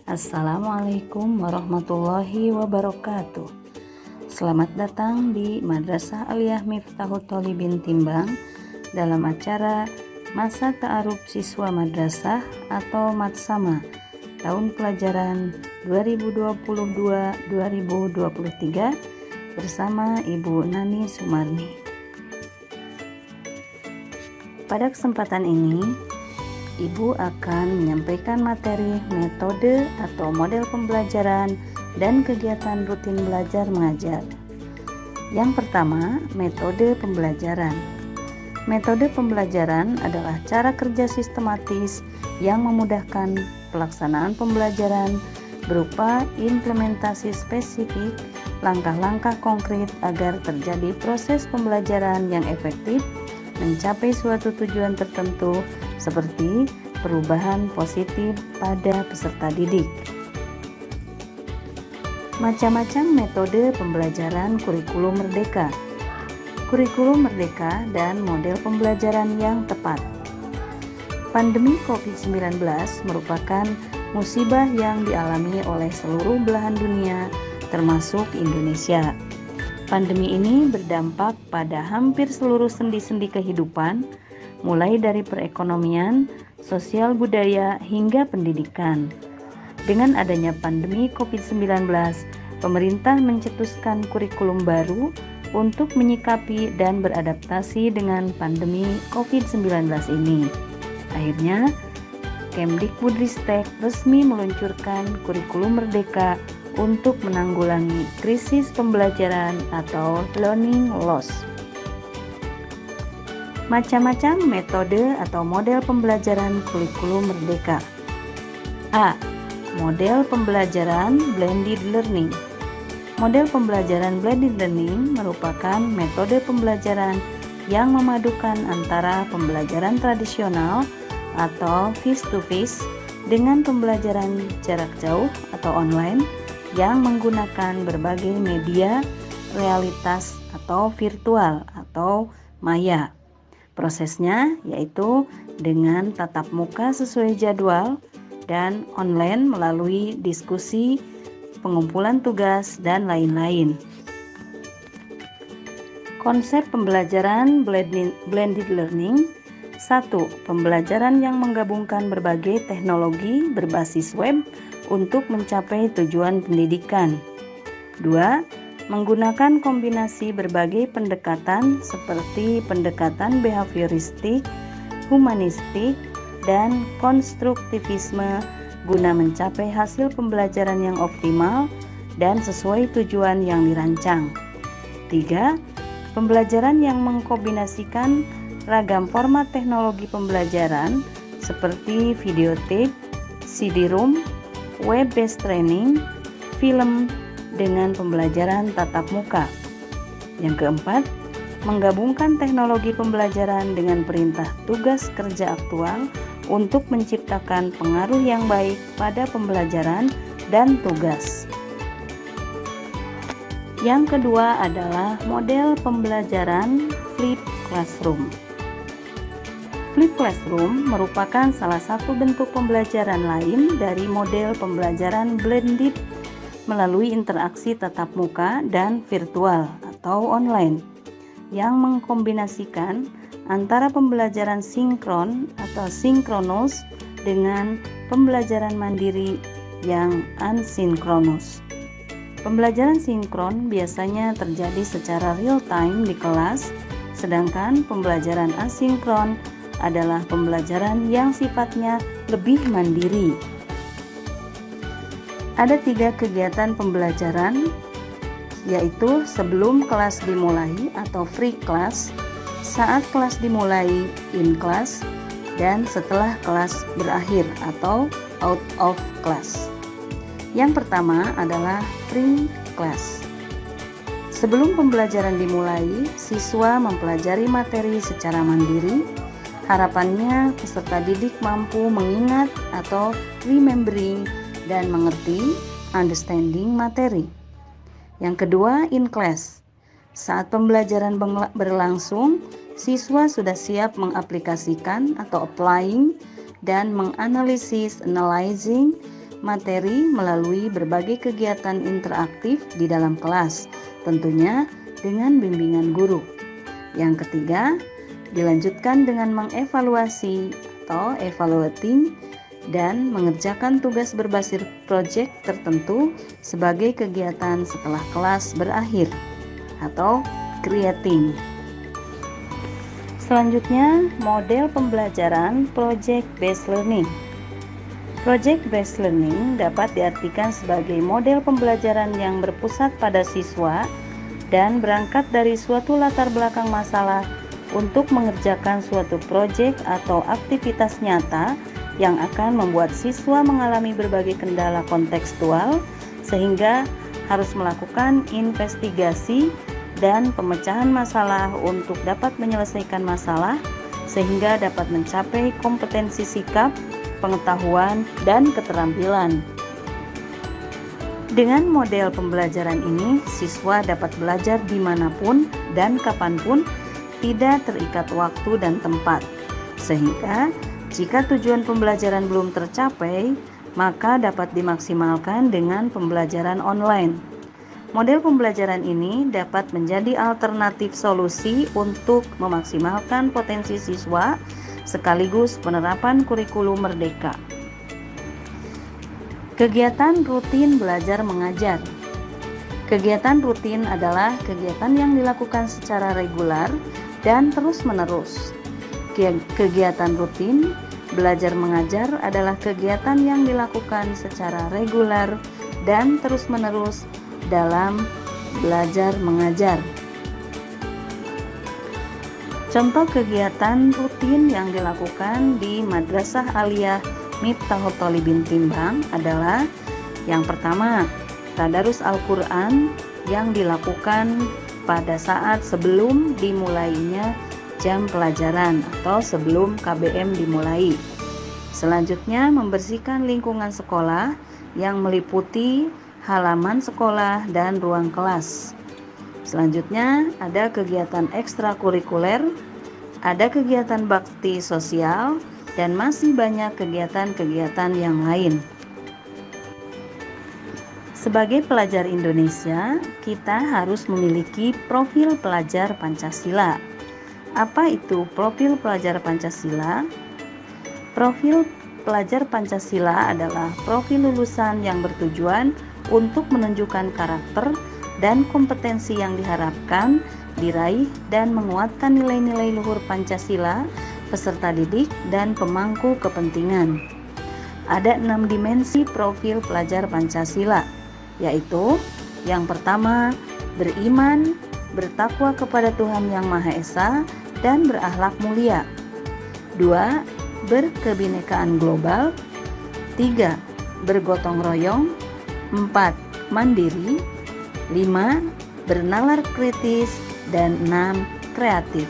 Assalamualaikum warahmatullahi wabarakatuh. Selamat datang di Madrasah Aliyah Miftahul Thalibin Timbang dalam acara Masa Ta'aruf Siswa Madrasah atau Matsama tahun pelajaran 2022-2023 bersama Ibu Nani Sumarni. Pada kesempatan ini, Ibu akan menyampaikan materi, metode atau model pembelajaran dan kegiatan rutin belajar mengajar. Yang pertama, metode pembelajaran. Metode pembelajaran adalah cara kerja sistematis yang memudahkan pelaksanaan pembelajaran berupa implementasi spesifik, langkah-langkah konkret agar terjadi proses pembelajaran yang efektif mencapai suatu tujuan tertentu seperti perubahan positif pada peserta didik. Macam-macam metode pembelajaran kurikulum merdeka. Kurikulum merdeka dan model pembelajaran yang tepat. Pandemi COVID-19 merupakan musibah yang dialami oleh seluruh belahan dunia, termasuk Indonesia. Pandemi ini berdampak pada hampir seluruh sendi-sendi kehidupan, mulai dari perekonomian, sosial budaya, hingga pendidikan. Dengan adanya pandemi COVID-19, pemerintah mencetuskan kurikulum baru untuk menyikapi dan beradaptasi dengan pandemi COVID-19 ini. Akhirnya, Kemdikbudristek resmi meluncurkan kurikulum merdeka untuk menanggulangi krisis pembelajaran atau learning loss. Macam-macam metode atau model pembelajaran kurikulum merdeka. A. Model pembelajaran blended learning. Model pembelajaran blended learning merupakan metode pembelajaran yang memadukan antara pembelajaran tradisional atau face-to-face dengan pembelajaran jarak jauh atau online yang menggunakan berbagai media realitas atau virtual atau maya. Prosesnya yaitu dengan tatap muka sesuai jadwal dan online melalui diskusi, pengumpulan tugas, dan lain-lain. Konsep pembelajaran blended learning. 1. Pembelajaran yang menggabungkan berbagai teknologi berbasis web untuk mencapai tujuan pendidikan. 2. Menggunakan kombinasi berbagai pendekatan seperti pendekatan behavioristik, humanistik, dan konstruktivisme guna mencapai hasil pembelajaran yang optimal dan sesuai tujuan yang dirancang. 3. Pembelajaran yang mengkombinasikan ragam format teknologi pembelajaran seperti videotape, CD-ROM, web-based training, film, dengan pembelajaran tatap muka. Yang keempat, menggabungkan teknologi pembelajaran dengan perintah tugas kerja aktual untuk menciptakan pengaruh yang baik pada pembelajaran dan tugas. Yang kedua adalah model pembelajaran flip classroom. Flip classroom merupakan salah satu bentuk pembelajaran lain dari model pembelajaran blended melalui interaksi tatap muka dan virtual atau online yang mengkombinasikan antara pembelajaran sinkron atau sinkronus dengan pembelajaran mandiri yang asinkronus. Pembelajaran sinkron biasanya terjadi secara real time di kelas, sedangkan pembelajaran asinkron adalah pembelajaran yang sifatnya lebih mandiri. Ada 3 kegiatan pembelajaran, yaitu sebelum kelas dimulai atau free class, saat kelas dimulai in class, dan setelah kelas berakhir atau out of class. Yang pertama adalah free class. Sebelum pembelajaran dimulai, siswa mempelajari materi secara mandiri. Harapannya peserta didik mampu mengingat atau remembering dan mengerti understanding materi. Yang kedua, in class. Saat pembelajaran berlangsung, siswa sudah siap mengaplikasikan atau applying dan menganalisis, analyzing materi melalui berbagai kegiatan interaktif di dalam kelas, tentunya dengan bimbingan guru. Yang ketiga, dilanjutkan dengan mengevaluasi atau evaluating dan mengerjakan tugas berbasis proyek tertentu sebagai kegiatan setelah kelas berakhir atau creating. Selanjutnya, model pembelajaran project based learning. Project based learning dapat diartikan sebagai model pembelajaran yang berpusat pada siswa dan berangkat dari suatu latar belakang masalah untuk mengerjakan suatu proyek atau aktivitas nyata yang akan membuat siswa mengalami berbagai kendala kontekstual sehingga harus melakukan investigasi dan pemecahan masalah untuk dapat menyelesaikan masalah sehingga dapat mencapai kompetensi sikap, pengetahuan, dan keterampilan. Dengan model pembelajaran ini, siswa dapat belajar dimanapun dan kapanpun, tidak terikat waktu dan tempat, sehingga jika tujuan pembelajaran belum tercapai, maka dapat dimaksimalkan dengan pembelajaran online. Model pembelajaran ini dapat menjadi alternatif solusi untuk memaksimalkan potensi siswa sekaligus penerapan kurikulum merdeka. Kegiatan rutin belajar mengajar. Kegiatan rutin adalah kegiatan yang dilakukan secara reguler dan terus-menerus. Kegiatan rutin belajar mengajar adalah kegiatan yang dilakukan secara reguler dan terus-menerus dalam belajar mengajar. Contoh kegiatan rutin yang dilakukan di Madrasah Aliyah Miftahul Thalibin Timbang adalah yang pertama, tadarus Al-Quran yang dilakukan pada saat sebelum dimulainya jam pelajaran atau sebelum KBM dimulai. Selanjutnya, membersihkan lingkungan sekolah yang meliputi halaman sekolah dan ruang kelas. Selanjutnya, ada kegiatan ekstrakurikuler, ada kegiatan bakti sosial, dan masih banyak kegiatan-kegiatan yang lain. Sebagai pelajar Indonesia, kita harus memiliki profil pelajar Pancasila. Apa itu profil pelajar Pancasila? Profil pelajar Pancasila adalah profil lulusan yang bertujuan untuk menunjukkan karakter dan kompetensi yang diharapkan diraih dan menguatkan nilai-nilai luhur Pancasila, peserta didik, dan pemangku kepentingan. Ada 6 dimensi profil pelajar Pancasila, yaitu yang pertama, beriman, bertakwa kepada Tuhan Yang Maha Esa, dan berakhlak mulia. 2. Berkebinekaan global. 3. Bergotong royong. 4. Mandiri. 5. Bernalar kritis. Dan 6. Kreatif.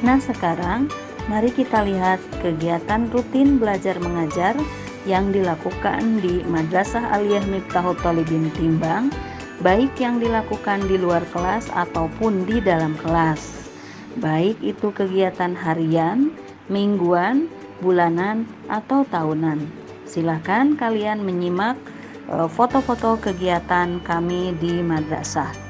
Nah, sekarang mari kita lihat kegiatan rutin belajar mengajar yang dilakukan di Madrasah Aliyah Miftahul Thalibin Timbang, baik yang dilakukan di luar kelas ataupun di dalam kelas, baik itu kegiatan harian, mingguan, bulanan, atau tahunan. Silakan kalian menyimak foto-foto kegiatan kami di madrasah.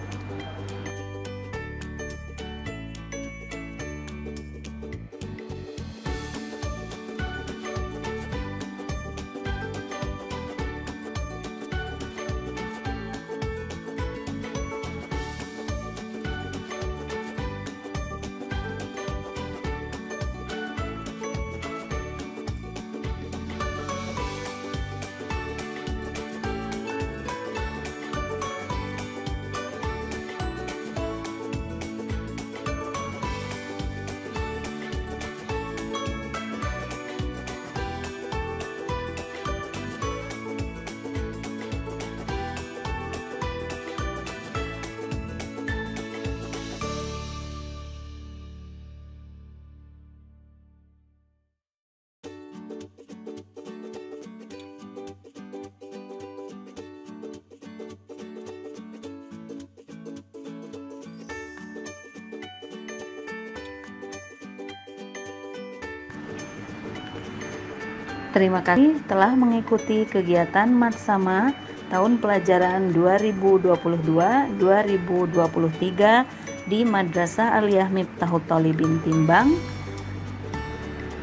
Terima kasih telah mengikuti kegiatan Matsama tahun pelajaran 2022-2023 di Madrasah Aliyah Miftahut Thalibin Timbang.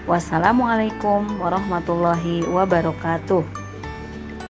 Wassalamualaikum warahmatullahi wabarakatuh.